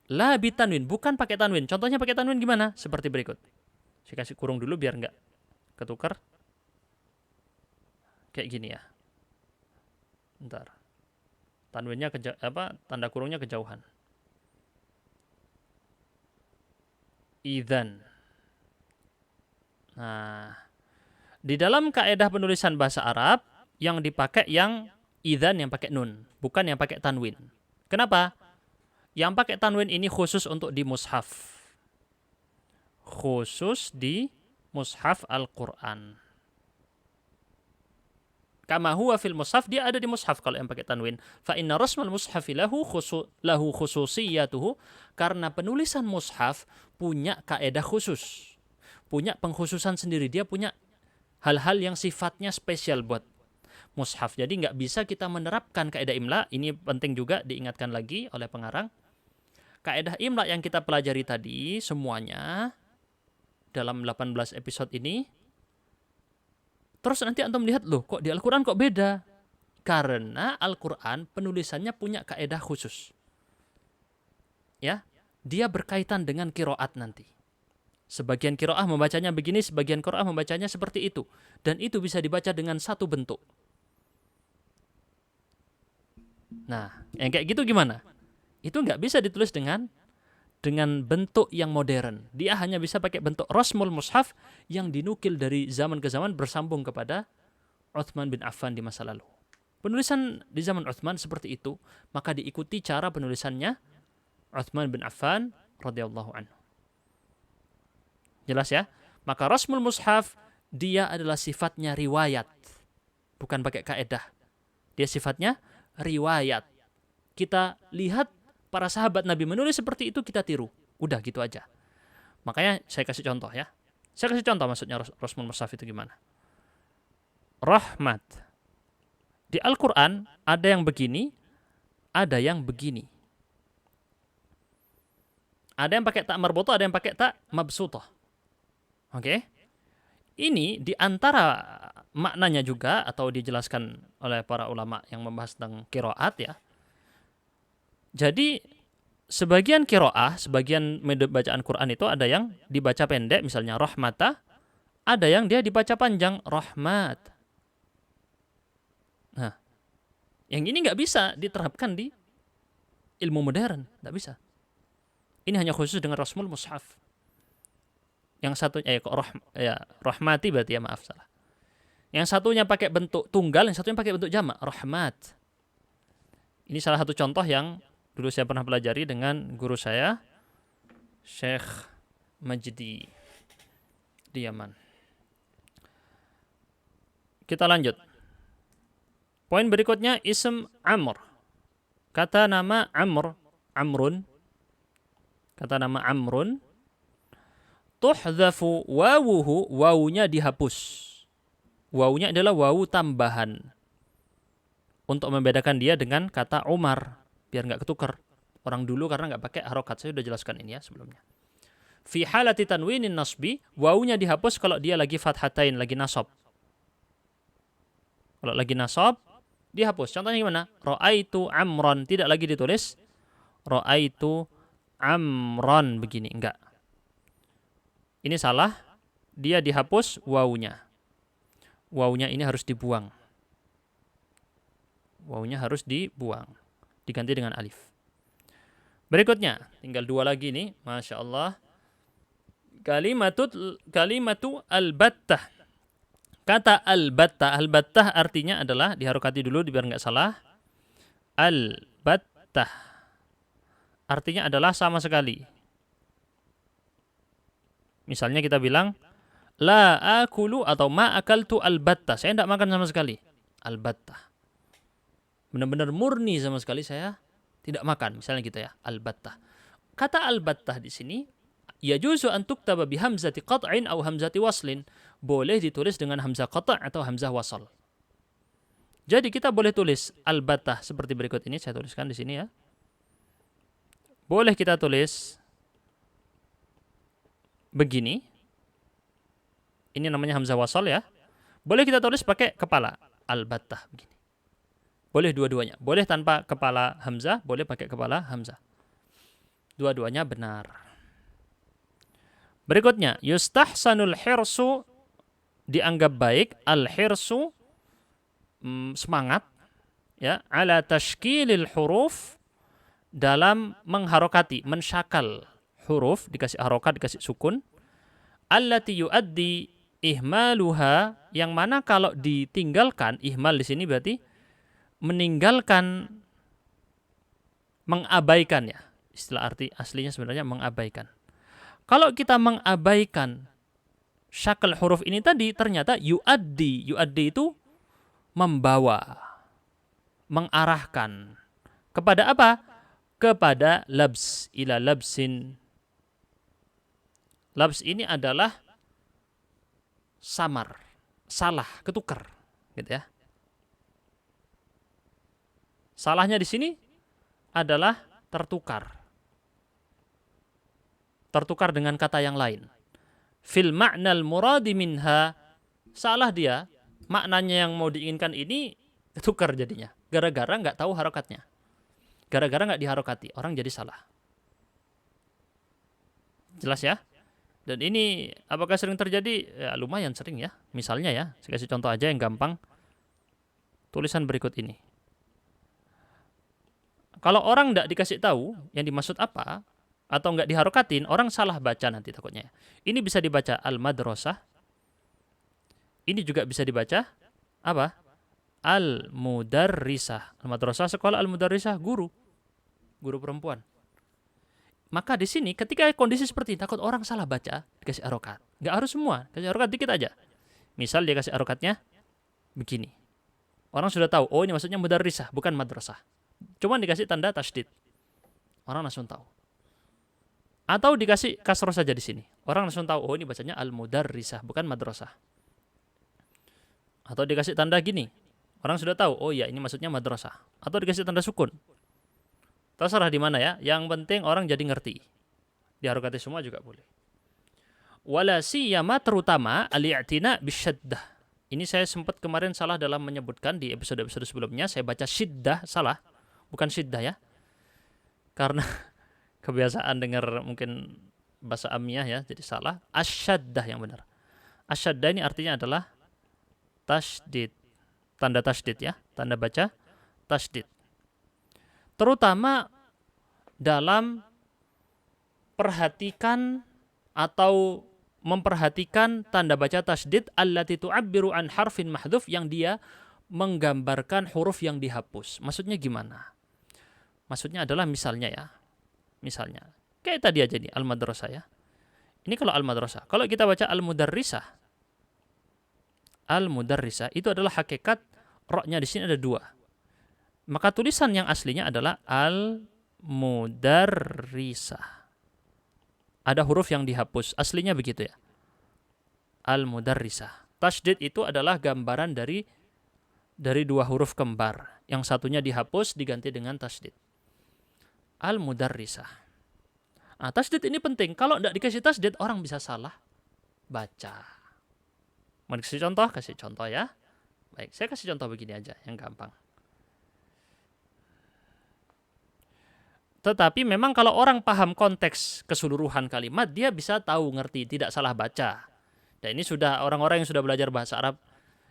La bitanwin, bukan pakai tanwin. Contohnya pakai tanwin gimana? Seperti berikut. Saya kasih kurung dulu biar enggak ketukar. Kayak gini ya. Bentar. Tanwinnya tanda kurungnya kejauhan. Idzan. Nah, di dalam kaidah penulisan bahasa Arab yang dipakai yang idzan yang pakai nun, bukan yang pakai tanwin. Kenapa? Yang pakai tanwin ini khusus untuk di mushaf. Khusus di mushaf Al-Qur'an. Kama huwa fil mushaf, dia ada di mushaf kalau yang pakai tanwin. Fa inna rasmal mushafi lahu khususiyatuhu, karena penulisan mushaf punya kaedah khusus. Punya pengkhususan sendiri, dia punya hal-hal yang sifatnya spesial buat mushaf. Jadi nggak bisa kita menerapkan kaedah imla. Ini penting juga diingatkan lagi oleh pengarang. Kaedah imla yang kita pelajari tadi semuanya dalam 18 episode ini. Terus nanti antum lihat loh, kok di Al-Quran kok beda? Karena Al-Quran penulisannya punya kaedah khusus. Ya, dia berkaitan dengan qiraat nanti. Sebagian qiraah membacanya begini, sebagian qiraah membacanya seperti itu. Dan itu bisa dibaca dengan satu bentuk. Nah, yang kayak gitu gimana? Itu nggak bisa ditulis dengan bentuk yang modern. Dia hanya bisa pakai bentuk rasmul mushaf yang dinukil dari zaman ke zaman bersambung kepada Utsman bin Affan di masa lalu. Penulisan di zaman Utsman seperti itu, maka diikuti cara penulisannya Utsman bin Affan radhiyallahu anhu. Jelas ya? Maka rasmul mushaf dia adalah sifatnya riwayat, bukan pakai kaedah. Dia sifatnya riwayat. Kita lihat para sahabat Nabi menulis seperti itu, kita tiru. Udah gitu aja. Makanya saya kasih contoh ya. Saya kasih contoh maksudnya rasmul mushaf itu gimana. Rahmat. Di Al-Quran ada yang begini, ada yang begini. Ada yang pakai tak marbutoh, ada yang pakai tak mabsutoh. Oke? Ini di antara maknanya juga atau dijelaskan oleh para ulama yang membahas tentang qiraat ya. Jadi sebagian qiraah, sebagian metode bacaan Quran itu ada yang dibaca pendek misalnya rahmata, ada yang dia dibaca panjang rahmat. Nah, yang ini nggak bisa diterapkan di ilmu modern, nggak bisa. Ini hanya khusus dengan Rasmul Mushaf. Yang satunya rahmati berarti ya, maaf salah. Yang satunya pakai bentuk tunggal, yang satunya pakai bentuk jamak, rahmat. Ini salah satu contoh yang dulu saya pernah pelajari dengan guru saya, Syekh Majdi di Yaman. Kita lanjut. Poin berikutnya ism Amr. Kata nama Amrun. Kata nama Amrun. Tuhdhafu wawuhu, wawunya dihapus. Wawunya adalah wawu tambahan. Untuk membedakan dia dengan kata Umar. Biar nggak ketukar. Orang dulu karena nggak pakai harokat. Saya sudah jelaskan ini ya sebelumnya. Fi halati tanwinin nasbi, wawunya dihapus kalau dia lagi fathatain, lagi nasab. Kalau lagi nasab, dihapus. Contohnya gimana? Ra'aitu amran. Tidak lagi ditulis Ra'aitu amran begini. Enggak. Ini salah. Dia dihapus wawunya. Wawunya ini harus dibuang. Wawunya harus dibuang. Diganti dengan alif. Berikutnya. Tinggal dua lagi nih. Masya Allah. Kalimatu al-battah. Kata al-battah. Al-battah artinya adalah, diharokati dulu biar nggak salah. Al-battah. Artinya adalah sama sekali. Misalnya kita bilang, la akulu atau ma akaltu al-battah. Saya tidak makan sama sekali. Al-battah. Benar-benar murni sama sekali saya tidak makan. Misalnya gitu ya. Al-battah. Kata al-battah di sini, yajuzu an tuktaba bi hamzati qat'in atau hamzati waslin. Boleh ditulis dengan hamzah qata' atau hamzah wasal. Jadi kita boleh tulis al-battah seperti berikut ini. Saya tuliskan di sini ya. Boleh kita tulis begini. Ini namanya hamzah wasal ya. Boleh kita tulis pakai kepala. Al-battah begini. Boleh dua-duanya. Boleh tanpa kepala hamzah, boleh pakai kepala hamzah. Dua-duanya benar. Berikutnya, yustahsanul hirsu, dianggap baik, al-hirsu semangat ya, ala tashkilil huruf, dalam mengharokati, mensyakal huruf, dikasih harokat, dikasih sukun, allati yuaddi ihmaluha, yang mana kalau ditinggalkan, ihmal di sini berarti meninggalkan, mengabaikan ya. Istilah arti aslinya sebenarnya mengabaikan. Kalau kita mengabaikan syakal huruf ini tadi, ternyata yuaddi. Yuaddi itu membawa, mengarahkan. Kepada apa? Kepada labs, ila labsin. Labs ini adalah samar, salah, ketukar, gitu ya. Salahnya di sini adalah tertukar. Tertukar dengan kata yang lain. Fil ma'nal muradi minha, salah dia, maknanya yang mau diinginkan ini ketukar jadinya. Gara-gara nggak tahu harokatnya. Gara-gara nggak diharokati, orang jadi salah. Jelas ya? Dan ini apakah sering terjadi? Ya, lumayan sering ya. Misalnya ya, saya kasih contoh aja yang gampang. Tulisan berikut ini. Kalau orang tidak dikasih tahu yang dimaksud apa, atau nggak diharokatin, orang salah baca nanti takutnya. Ini bisa dibaca al-madrasah. Ini juga bisa dibaca apa? Al-mudarrisah. Al-madrasah sekolah, al-mudarrisah guru. Guru perempuan. Maka di sini ketika kondisi seperti ini, takut orang salah baca, dikasih harokat. Nggak harus semua, kasih harokat dikit aja. Misal dia kasih harokatnya begini. Orang sudah tahu, oh ini maksudnya mudarrisah, bukan madrasah. Cuman dikasih tanda tasydid. Orang langsung tahu. Atau dikasih kasroh saja di sini. Orang langsung tahu, oh ini bacanya al-mudarrisah, bukan madrasah. Atau dikasih tanda gini. Orang sudah tahu, oh iya ini maksudnya madrasah. Atau dikasih tanda sukun. Terserah di mana ya. Yang penting orang jadi ngerti. Diharokati semua juga boleh. Wala siyama terutama al-i'tina bisyaddah. Ini saya sempat kemarin salah dalam menyebutkan di episode-episode sebelumnya. Saya baca syiddah, salah. Bukan syiddah ya. Karena kebiasaan dengar mungkin bahasa amiyah ya, jadi salah. Asyaddah yang benar. Asyaddah ini artinya adalah tasdid. Tanda tasdid ya. Tanda baca tasdid. Terutama dalam perhatikan atau memperhatikan tanda baca tasdid allati tu'abbiru an harfin mahdhuf, yang dia menggambarkan huruf yang dihapus. Maksudnya gimana? Maksudnya adalah misalnya ya. Misalnya kayak tadi aja nih al-madrasah ya. Ini kalau al-madrasah. Kalau kita baca al-mudarrisah. Al-mudarrisah itu adalah hakikat roknya di sini ada dua. Maka tulisan yang aslinya adalah al-mudarrisah. Ada huruf yang dihapus. Aslinya begitu ya. Al-mudarrisah. Tasdid itu adalah gambaran dari dua huruf kembar. Yang satunya dihapus diganti dengan tasdid. Al-mudarrisah. Nah, tasdid ini penting. Kalau tidak dikasih tasdid, orang bisa salah baca. Mau dikasih contoh? Kasih contoh ya. Baik, saya kasih contoh begini aja, yang gampang. Tetapi memang kalau orang paham konteks keseluruhan kalimat, dia bisa tahu, ngerti, tidak salah baca. Dan ini sudah orang-orang yang sudah belajar bahasa Arab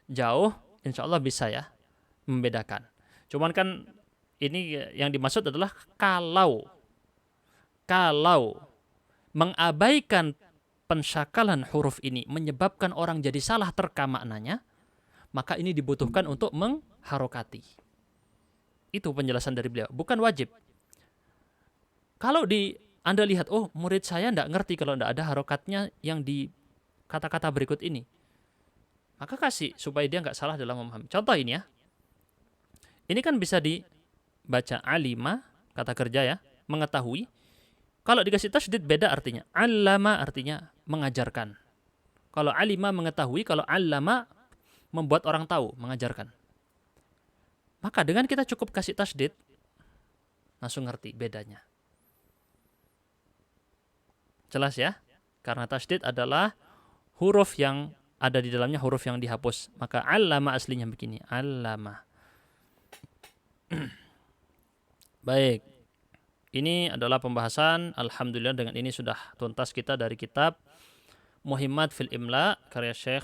jauh, insya Allah bisa ya membedakan. Cuman kan ini yang dimaksud adalah kalau mengabaikan pensyakalan huruf ini menyebabkan orang jadi salah terka maknanya, maka ini dibutuhkan untuk mengharokati. Itu penjelasan dari beliau, bukan wajib. Kalau Anda lihat, oh murid saya tidak ngerti kalau tidak ada harokatnya yang di kata-kata berikut ini, maka kasih supaya dia nggak salah dalam memahami. Contoh ini ya. Ini kan bisa dibaca alima, kata kerja ya, mengetahui. Kalau dikasih tasdid beda artinya. Allama artinya mengajarkan. Kalau alima mengetahui, kalau allama membuat orang tahu, mengajarkan. Maka dengan kita cukup kasih tasdid, langsung ngerti bedanya. Jelas ya? Karena tasdid adalah huruf yang ada di dalamnya huruf yang dihapus. Maka allama aslinya begini. Allama. Baik. Ini adalah pembahasan. Alhamdulillah dengan ini sudah tuntas kita dari kitab Muhimmat fil Imla karya Syekh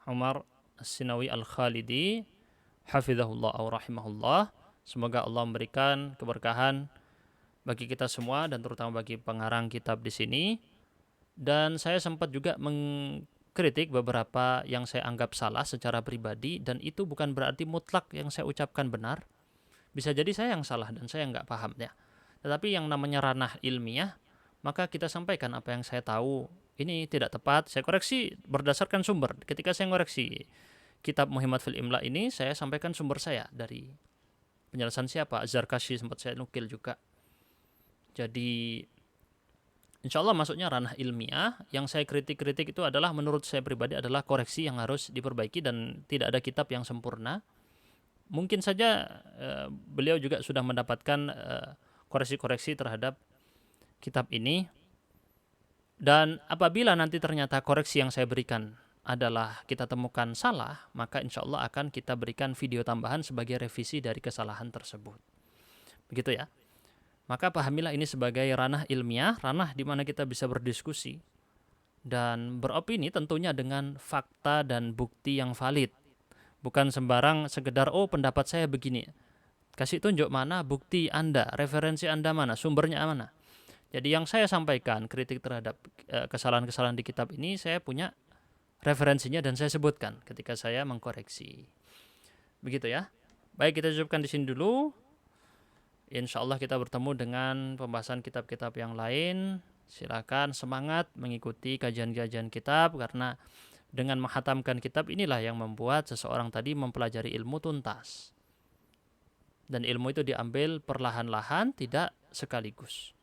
Umar As-Sinawi Al-Khalidi hafizahullah au rahimahullah. Semoga Allah memberikan keberkahan bagi kita semua dan terutama bagi pengarang kitab di sini. Dan saya sempat juga mengkritik beberapa yang saya anggap salah secara pribadi, dan itu bukan berarti mutlak yang saya ucapkan benar. Bisa jadi saya yang salah dan saya nggak paham ya. Tetapi yang namanya ranah ilmiah, maka kita sampaikan apa yang saya tahu. Ini tidak tepat, saya koreksi berdasarkan sumber. Ketika saya koreksi kitab Muhimmat fil Imla ini, saya sampaikan sumber saya dari penjelasan siapa, Az-Zarkashi sempat saya nukil juga. Jadi insya Allah masuknya ranah ilmiah. Yang saya kritik-kritik itu adalah menurut saya pribadi adalah koreksi yang harus diperbaiki, dan tidak ada kitab yang sempurna. Mungkin saja beliau juga sudah mendapatkan koreksi-koreksi terhadap kitab ini. Dan apabila nanti ternyata koreksi yang saya berikan adalah kita temukan salah, maka insya Allah akan kita berikan video tambahan sebagai revisi dari kesalahan tersebut. Begitu ya. Maka pahamilah ini sebagai ranah ilmiah, ranah di mana kita bisa berdiskusi dan beropini tentunya dengan fakta dan bukti yang valid. Bukan sembarang sekedar, oh pendapat saya begini. Kasih tunjuk mana bukti Anda, referensi Anda mana, sumbernya mana. Jadi yang saya sampaikan, kritik terhadap kesalahan-kesalahan di kitab ini, saya punya referensinya dan saya sebutkan ketika saya mengkoreksi. Begitu ya. Baik, kita cukupkan di sini dulu. Insya Allah kita bertemu dengan pembahasan kitab-kitab yang lain. Silakan semangat mengikuti kajian-kajian kitab, karena dengan menghatamkan kitab inilah yang membuat seseorang tadi mempelajari ilmu tuntas. Dan ilmu itu diambil perlahan-lahan, tidak sekaligus.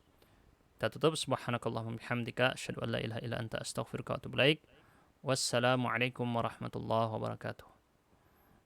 Kita tutup. Subhanakallahumma bihamdika asyhadu an la ilaha illa anta astaghfiruka wa atubu ilaik. Wassalamualaikum warahmatullahi wabarakatuh.